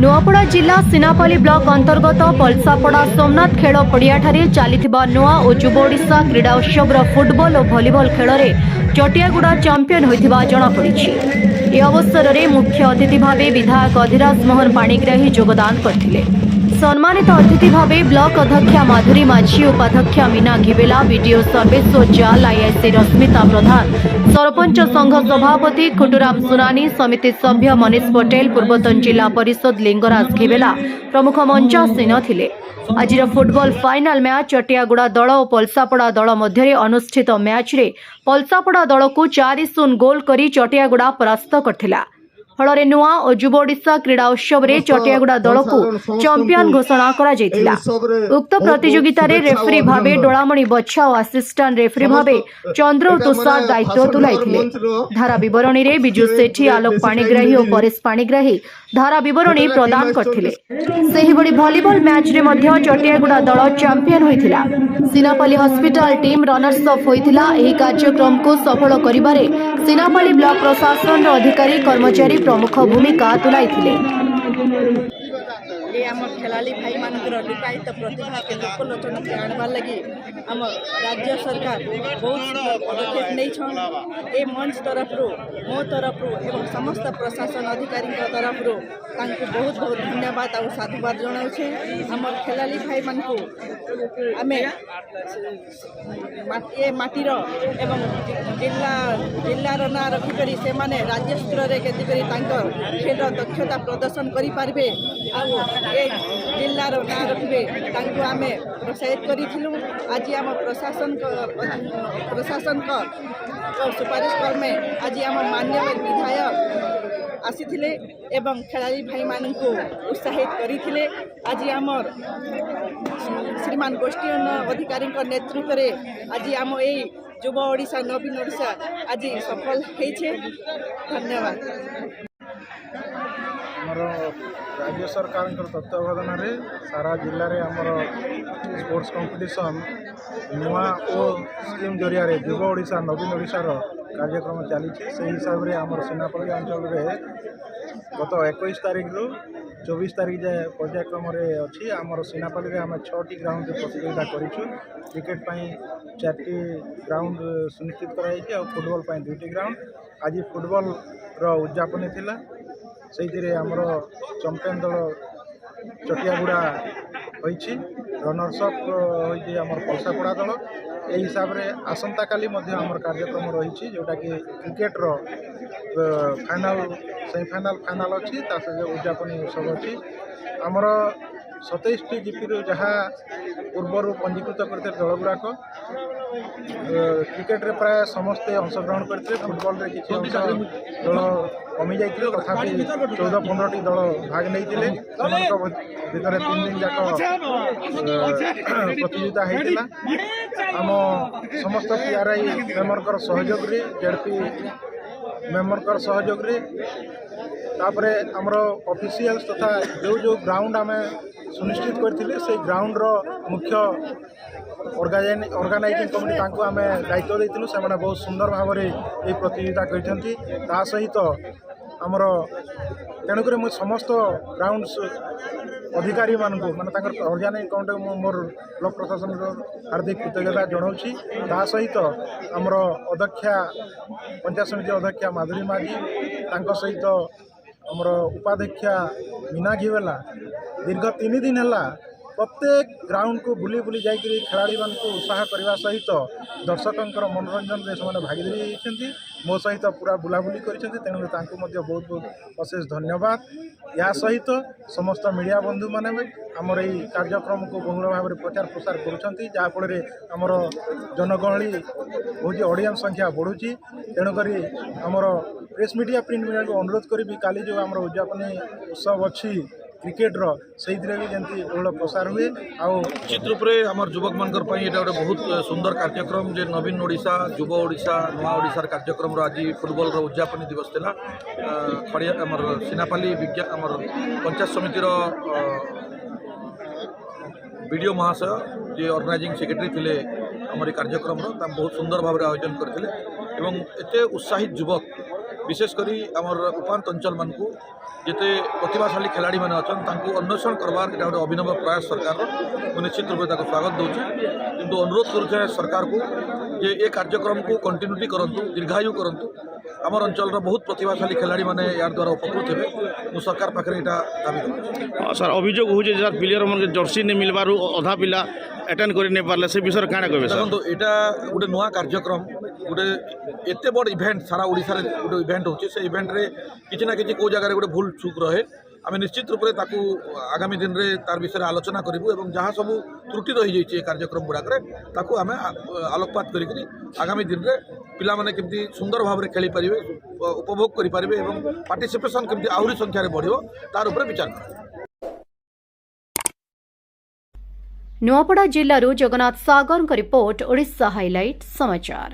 नुआपड़ा जिला सिनापाली ब्लॉक अंतर्गत पलसापड़ा सोमनाथ खेल पड़ियाठारे चलिथिबा नुआ और युव ओडिशा क्रीड़ा उत्सव फुटबॉल और भलीबॉल खेल में चटियागुड़ा चैंपियन होइथिबा जणा पड़िछि। ए अवसर में मुख्य अतिथि भावे विधायक अधिराज मोहन पाणिग्राही योगदान करथिले। सम्मानित अतिथि भावे ब्लॉक अध्यक्षा माधुरी माझी, उपाध्यक्षा मीना घिबेला, बीडीओ सर्वेश्वर जाल, आईआईसी रश्मिता प्रधान, सरपंच संघ सभापति खुटुराम सुनानी, समिति सभ्य मनीष पटेल, पूर्वतन जिला परिषद लिंगराज घिबेला प्रमुख मंचासीन थिले। आज फुटबॉल फाइनाल मैच चटियागुड़ा दल और पलसापड़ा दल मध्य अनुष्ठित मैच रे पलसापड़ा दल को 4-0 गोल करी चटियागुड़ा परास्त करथिला। फल नुआ और युव ओडिशा क्रीड़ा उत्सव में चटियागुड़ा दल को चैंपियन घोषणा करा जायतिला। उक्त प्रतियोगिता रे रेफरी भावे डोलामणि बच्छा और असिस्टेंट रेफरी भावे चंद्र तुषार दायित्व तुलाइथिले। धारा विवरणी रे बिजू सेठी, आलोक पाणिग्राही और परेश पाणिग्राही धारा विवरणी प्रदान करथिले। सेही बड़ी वॉलीबॉल मैच रे मध्य चटियागुड़ा दल चैंपियन होइथिला। Sinapali hospital team runners up होइथिला। एही कार्यक्रम को सफल करिबारे सिनापाली ब्लॉक प्रशासन अधिकारी कर्मचारी प्रमुख भूमिका तुलाइथिले। ये आम खेलाड़ी भाई मानकर लुकायित प्रतिभा के लोकलोचन के आनबार लगी आम राज्य सरकार बहुत पदक्षेप नहीं। ए मंच तरफ मो तरफ एवं समस्त प्रशासन अधिकारी तरफ बहुत बहुत धन्यवाद और साधुवाद जनाऊे। आम खेलाड़ी भाई मान आम ये माटीर एवं जिलार ना रखिक से राज्य स्तर में केति खेल दक्षता प्रदर्शन करें ए जिलार ना रखिए आम प्रोत्साहित करूँ। आज आम प्रशासन सुपारिश क्रमे आज आम माननीय विधायक आसीथिले एवं खेलाड़ी भाई मान को उत्साहित करते। आज आमर श्रीमान गोष्ठी अधिकारी नेतृत्व में आज आम यही युव ओडिशा नवीन ओडिशा आज सफल होइछे। धन्यवाद। राज्य सरकार तत्वावधान में सारा जिले में आमर स्पोर्ट्स कंपटीशन नुआ और स्कीम जरिया युव ओडिशा नवीन ओडिशार कार्यक्रम चली से हिसाब से आमर सिनापाली अंचल में गत 21 तारीख रु 24 तारीख जाए पर्यायक्रम अच्छी आमर सिनापाली आम 6टी ग्राउंड प्रतियोगिता करूँ। क्रिकेट 4टी ग्राउंड सुनिश्चित कराई और फुटबॉल 2टी ग्राउंड। आज फुटबॉल उद्यापन थिला से आमर चैंपियन दल चटियागुड़ा होइछि। रनर्स अप होइछि आमर पलसापड़ा दल। यही हिसाब से आसंता काली आमर कार्यक्रम रही जोटा कि क्रिकेट फाइनाल सेमीफाइनाल फाइनाल अच्छी उद्यापन उत्सव अच्छी। आमर 27टी जीपी जहाँ पूर्वर पंजीकृत करते दल गुड़ाक क्रिकेट रे प्राय समस्ते अंशग्रहण करते। फुटबॉल रे किसी अंश दल कमी जाइए तथापि 14-15टी दल भाग नहीं भितर 3 दिन जाक प्रतियोगिता होता। आम समस्त पीआरआई मेम्बर सहयोग रे जेडपी मेम्बर सहयोग रे तापरे हमर ऑफिशियल्स तथा जो ग्राउंड आम सुनिश्चित करथिले से ग्राउंड रो मुख्य ऑर्गेनाइजिंग कमिटी तांको आम दायित्व देइथिलु। से माने बहुत सुंदर भाव में ये प्रतियोगिता करछंती। ता सहित आमर तेणुक मुझे समस्त ग्राउंड अधिकारी मानक माने ऑर्गेनाइजिंग कमिटी मोर ब्लॉक प्रशासन हार्दिक कृतज्ञता जनाऊँगी। ता सहित आमर अध्यक्षा पंचायत समिति अध्यक्षा माधुरी माझी तांको सहित आमर उपाध्यक्षा मीना घिबेला दीर्घ 3 दिन है प्रत्येक ग्राउंड को बुली बुली जाकरी खेलाड़ी मान को उत्साह करने सहित दर्शकों मनोरंजन में से भागीदारी होती। मो सहित पूरा बुलाबुली करें। तेणु बहुत बहुत अशेष धन्यवाद। या सहित समस्त मीडिया बंधु मैंने आमर यही कार्यक्रम को बहुल भाव में प्रचार प्रसार करफल आमर जनगहली बहुत ऑडियंस संख्या बढ़ुची। तेणुक आमर प्रेस मीडिया प्रिंट मीडिया को अनुरोध करी काली जो आमर उद्यापन उत्सव अच्छी क्रिकेट्र से भी जमी बहुल प्रसार हुए। निश्चित रूप से आम युवक मान गोटे बहुत सुंदर कार्यक्रम जे नवीन ओडिशा युव ओडिशा नुआ ओडिशार कार्यक्रम आज फुटबॉल उद्यापन दिवस था। खड़िया आमर सिनापाली आमर पंचायत समितिर बीडीओ महाशय जे ऑर्गेनाइजिंग सेक्रेटरी थे आमर कार्यक्रम बहुत सुंदर भाव में आयोजन करते। एवं एते उत्साहित युवक विशेषकर आमर उपांत अंचल मान को जिते प्रतिभाशाली खिलाड़ी मैंने अच्छा अन्वेषण करवार ये गोटे अभिनव प्रयास सरकार निश्चित रूप से स्वागत दूचे किंतु अनुरोध करुचे सरकार को जे ये कार्यक्रम को कंटिन्यूटी करंतु दीर्घायु करंतु आमर अंचल बहुत प्रतिभाशाली खिलाड़ी मैंने यार द्वारा उपकृत हे सरकार पाखे यहाँ दाबी करूँ। सर अभियोग हो प्लेयर मन जर्सी नहीं मिलबार अधा पिला अटेंड कर नहीं पारे से विषय क्या कहे सर? देखो यहाँ गोटे नुआ कार्यक्रम गोटे एत बड़ इवेंट सारा ओडिशा रे गोटे इवेंट होची से इवेंट रे किसी ना किसी को जगह गोटे भूल चूक रहे आम निश्चित रूप से आगामी दिन में तार विषय आलोचना करूँ और जहाँ सब त्रुटि रही जाइए कार्यक्रम गुड़ाक आम आलोकपात कर आगामी दिन में पिला माने केमती सुंदर भाव में खेली पारे उपभोग करेंगे और पार्टिसिपेशन केमती आहरी संख्यार बढ़ो तार उपरे विचार कर। नुआपड़ा जिल्लारू जगन्नाथ सागर रिपोर्ट ओडिशा हाइलाइट समाचार।